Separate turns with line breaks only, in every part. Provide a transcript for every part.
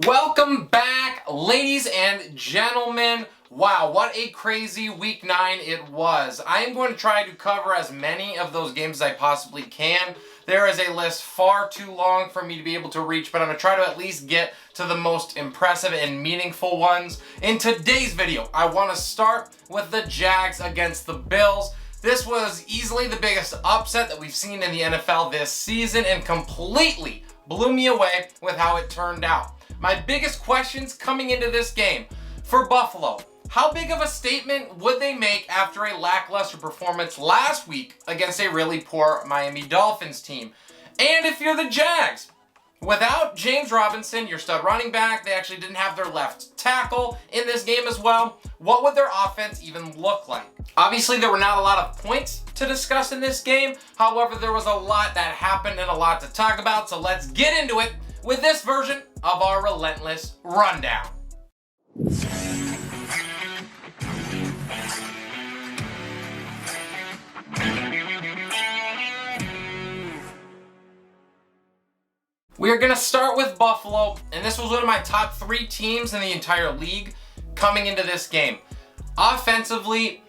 Welcome back, ladies and gentlemen. Wow, what a crazy week 9 it was. I am going to try to cover as many of those games as I possibly can. There is a list far too long for me to be able to reach, but I'm going to try to at least get to the most impressive and meaningful ones. In today's video, I want to start with the Jags against the Bills. This was easily the biggest upset that we've seen in the NFL this season and completely blew me away with how it turned out. My biggest questions coming into this game: for Buffalo, how big of a statement would they make after a lackluster performance last week against a really poor Miami Dolphins team? And if you're the Jags, without James Robinson, your stud running back, they actually didn't have their left tackle in this game as well, what would their offense even look like? Obviously, there were not a lot of points to discuss in this game. However, there was a lot that happened and a lot to talk about, so let's get into it with this version of our Relentless Rundown. We are going to start with Buffalo, and this was one of my top 3 teams in the entire league coming into this game. Offensively,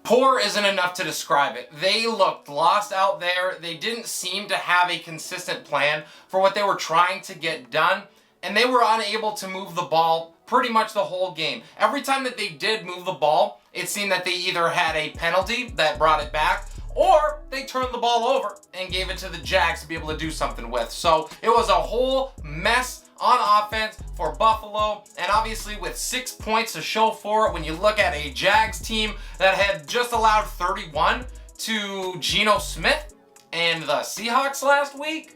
poor isn't enough to describe it. They looked lost out there. They didn't seem to have a consistent plan for what they were trying to get done, and they were unable to move the ball pretty much the whole game. Every time that they did move the ball, it seemed that they either had a penalty that brought it back, or they turned the ball over and gave it to the Jags to be able to do something with. So it was a whole mess on offense for Buffalo, and obviously with 6 points to show for it, when you look at a Jags team that had just allowed 31 to Geno Smith and the Seahawks last week,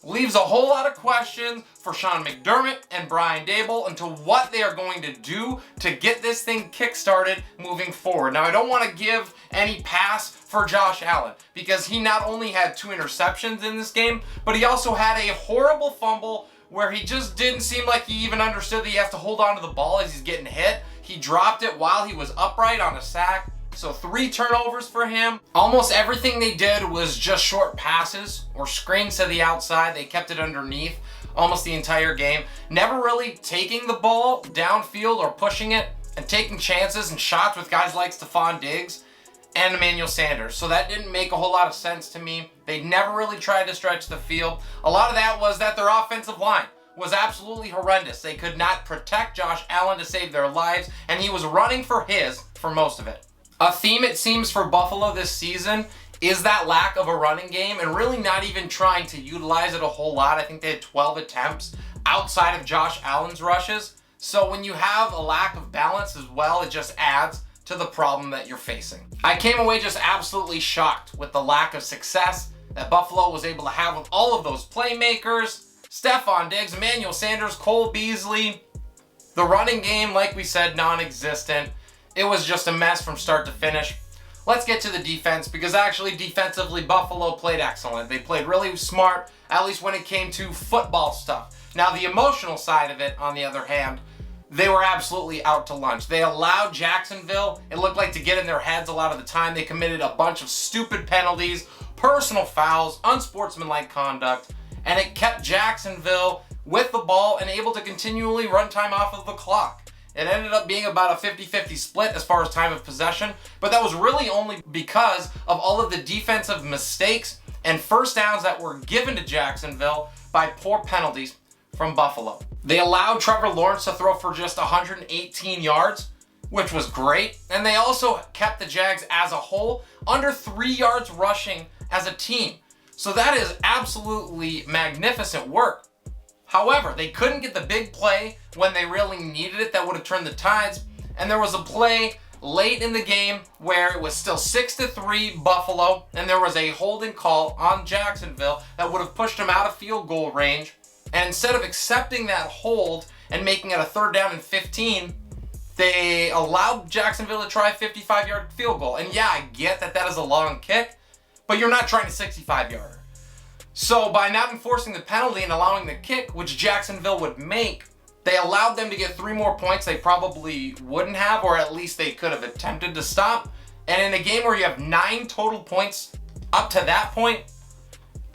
leaves a whole lot of questions for Sean McDermott and Brian Daboll into what they are going to do to get this thing kick-started moving forward. Now, I don't want to give any pass for Josh Allen, because he not only had 2 interceptions in this game, but he also had a horrible fumble where he just didn't seem like he even understood that he has to hold on to the ball as he's getting hit. He dropped it while he was upright on a sack. So 3 turnovers for him. Almost everything they did was just short passes or screens to the outside. They kept it underneath almost the entire game. Never really taking the ball downfield or pushing it and taking chances and shots with guys like Stephon Diggs and Emmanuel Sanders. So that didn't make a whole lot of sense to me. They never really tried to stretch the field. A lot of that was that their offensive line was absolutely horrendous. They could not protect Josh Allen to save their lives, and he was running for most of it. A theme, it seems, for Buffalo this season is that lack of a running game and really not even trying to utilize it a whole lot. I think they had 12 attempts outside of Josh Allen's rushes. So when you have a lack of balance as well, it just adds to the problem that you're facing. I came away just absolutely shocked with the lack of success that Buffalo was able to have with all of those playmakers. Stephon Diggs, Emmanuel Sanders, Cole Beasley. The running game, like we said, non-existent. It was just a mess from start to finish. Let's get to the defense, because actually defensively Buffalo played excellent. They played really smart, at least when it came to football stuff. Now the emotional side of it, on the other hand, they were absolutely out to lunch. They allowed Jacksonville, it looked like, to get in their heads a lot of the time. They committed a bunch of stupid penalties, personal fouls, unsportsmanlike conduct, and it kept Jacksonville with the ball and able to continually run time off of the clock. It ended up being about a 50-50 split as far as time of possession, but that was really only because of all of the defensive mistakes and first downs that were given to Jacksonville by poor penalties from Buffalo. They allowed Trevor Lawrence to throw for just 118 yards, which was great, and they also kept the Jags as a whole under 3 yards rushing as a team. So that is absolutely magnificent work. However, they couldn't get the big play when they really needed it that would have turned the tides, and there was a play late in the game where it was still 6-3 Buffalo, and there was a holding call on Jacksonville that would have pushed them out of field goal range, and instead of accepting that hold and making it a 3rd down and 15, they allowed Jacksonville to try a 55-yard field goal. And yeah, I get that that is a long kick, but you're not trying a 65-yarder. So by not enforcing the penalty and allowing the kick, which Jacksonville would make, they allowed them to get 3 more points they probably wouldn't have, or at least they could have attempted to stop. And in a game where you have 9 total points up to that point,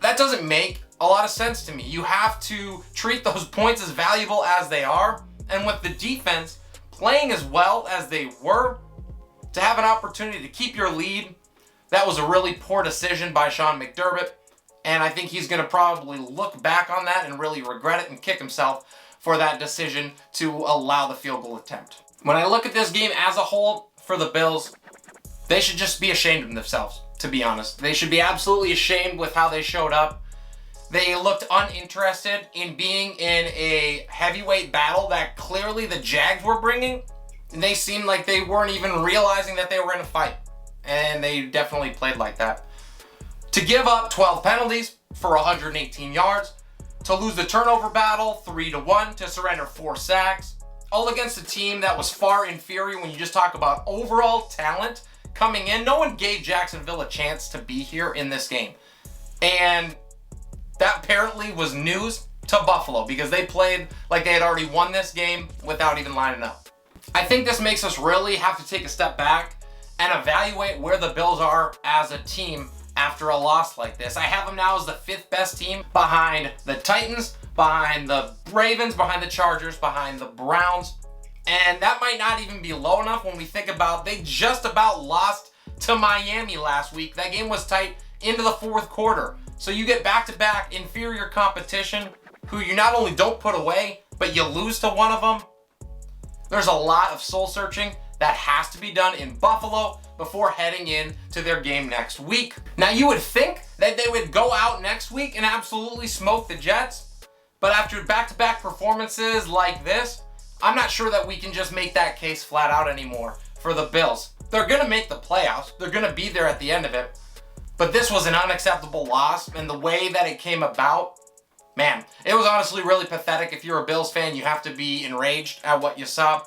that doesn't make a lot of sense to me. You have to treat those points as valuable as they are. And with the defense playing as well as they were, to have an opportunity to keep your lead, that was a really poor decision by Sean McDermott. And I think he's going to probably look back on that and really regret it and kick himself for that decision to allow the field goal attempt. When I look at this game as a whole for the Bills, they should just be ashamed of themselves, to be honest. They should be absolutely ashamed with how they showed up. They looked uninterested in being in a heavyweight battle that clearly the Jags were bringing. And they seemed like they weren't even realizing that they were in a fight. And they definitely played like that. To give up 12 penalties for 118 yards, to lose the turnover battle 3-1, to surrender 4 sacks, all against a team that was far inferior when you just talk about overall talent coming in. No one gave Jacksonville a chance to be here in this game. And that apparently was news to Buffalo because they played like they had already won this game without even lining up. I think this makes us really have to take a step back and evaluate where the Bills are as a team after a loss like this. I have them now as the 5th best team behind the Titans, behind the Ravens, behind the Chargers, behind the Browns. And that might not even be low enough when we think about they just about lost to Miami last week. That game was tight into the 4th quarter. So you get back-to-back inferior competition who you not only don't put away, but you lose to one of them. There's a lot of soul-searching that has to be done in Buffalo before heading in to their game next week. Now you would think that they would go out next week and absolutely smoke the Jets, but after back-to-back performances like this, I'm not sure that we can just make that case flat out anymore for the Bills. They're gonna make the playoffs, they're gonna be there at the end of it, but this was an unacceptable loss, and the way that it came about, man, it was honestly really pathetic. If you're a Bills fan, you have to be enraged at what you saw.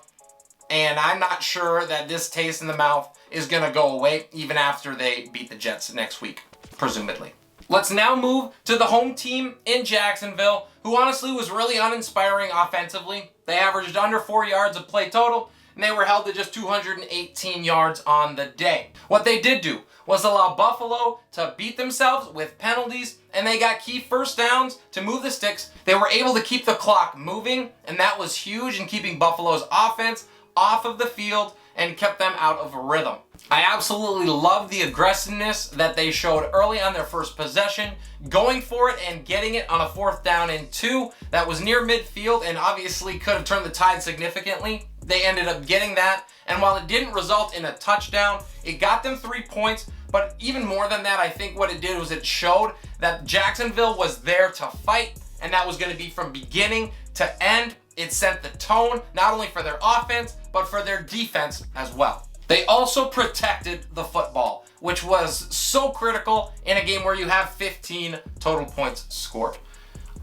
And I'm not sure that this taste in the mouth is going to go away even after they beat the Jets next week, presumably. Let's now move to the home team in Jacksonville, who honestly was really uninspiring offensively. They averaged under 4 yards of play total, and they were held to just 218 yards on the day. What they did do was allow Buffalo to beat themselves with penalties, and they got key first downs to move the sticks. They were able to keep the clock moving, and that was huge in keeping Buffalo's offense off of the field and kept them out of a rhythm. I absolutely love the aggressiveness that they showed early on their first possession, going for it and getting it on a 4th down and 2 that was near midfield and obviously could have turned the tide significantly. They ended up getting that, and while it didn't result in a touchdown, it got them 3 points, but even more than that, I think what it did was it showed that Jacksonville was there to fight, and that was going to be from beginning to end. It set the tone, not only for their offense, but for their defense as well. They also protected the football, which was so critical in a game where you have 15 total points scored.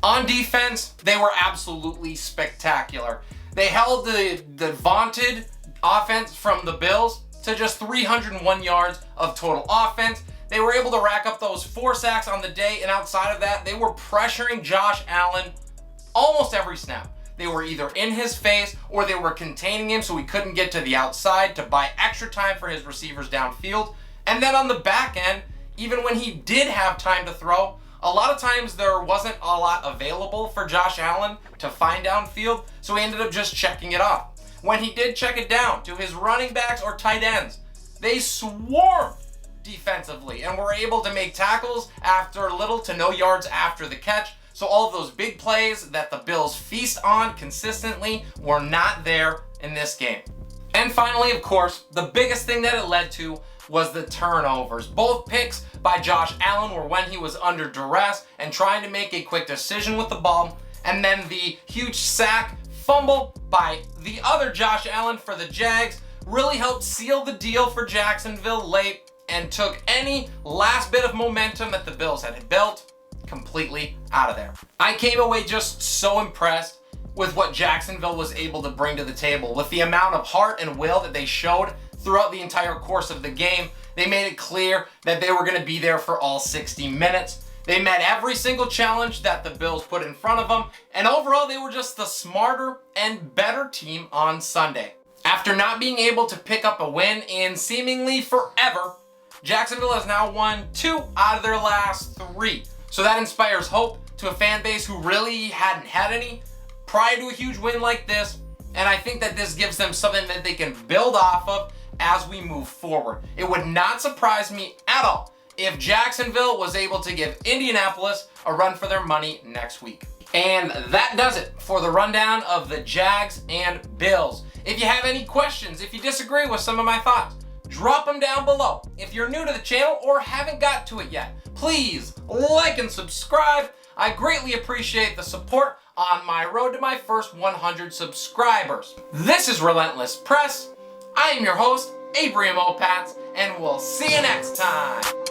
On defense, they were absolutely spectacular. They held the vaunted offense from the Bills to just 301 yards of total offense. They were able to rack up those 4 sacks on the day, and outside of that, they were pressuring Josh Allen almost every snap. They were either in his face or they were containing him so he couldn't get to the outside to buy extra time for his receivers downfield. And then on the back end, even when he did have time to throw, a lot of times there wasn't a lot available for Josh Allen to find downfield, so he ended up just checking it off. When he did check it down to his running backs or tight ends, they swarmed defensively and were able to make tackles after little to no yards after the catch. So all of those big plays that the Bills feast on consistently were not there in this game. And finally, of course, the biggest thing that it led to was the turnovers. Both picks by Josh Allen were when he was under duress and trying to make a quick decision with the ball. And then the huge sack fumble by the other Josh Allen for the Jags really helped seal the deal for Jacksonville late and took any last bit of momentum that the Bills had built completely out of there. I came away just so impressed with what Jacksonville was able to bring to the table, with the amount of heart and will that they showed throughout the entire course of the game. They made it clear that they were going to be there for all 60 minutes. They met every single challenge that the Bills put in front of them, and overall they were just the smarter and better team on Sunday. After not being able to pick up a win in seemingly forever, Jacksonville has now won 2 out of their last 3. So that inspires hope to a fan base who really hadn't had any prior to a huge win like this, and I think that this gives them something that they can build off of as we move forward. It would not surprise me at all if Jacksonville was able to give Indianapolis a run for their money next week. And that does it for the rundown of the Jags and Bills. If you have any questions, if you disagree with some of my thoughts, drop them down below. If you're new to the channel or haven't got to it yet, please like and subscribe. I greatly appreciate the support on my road to my first 100 subscribers. This is Relentless Press. I am your host, Abraham Opatz, and we'll see you next time.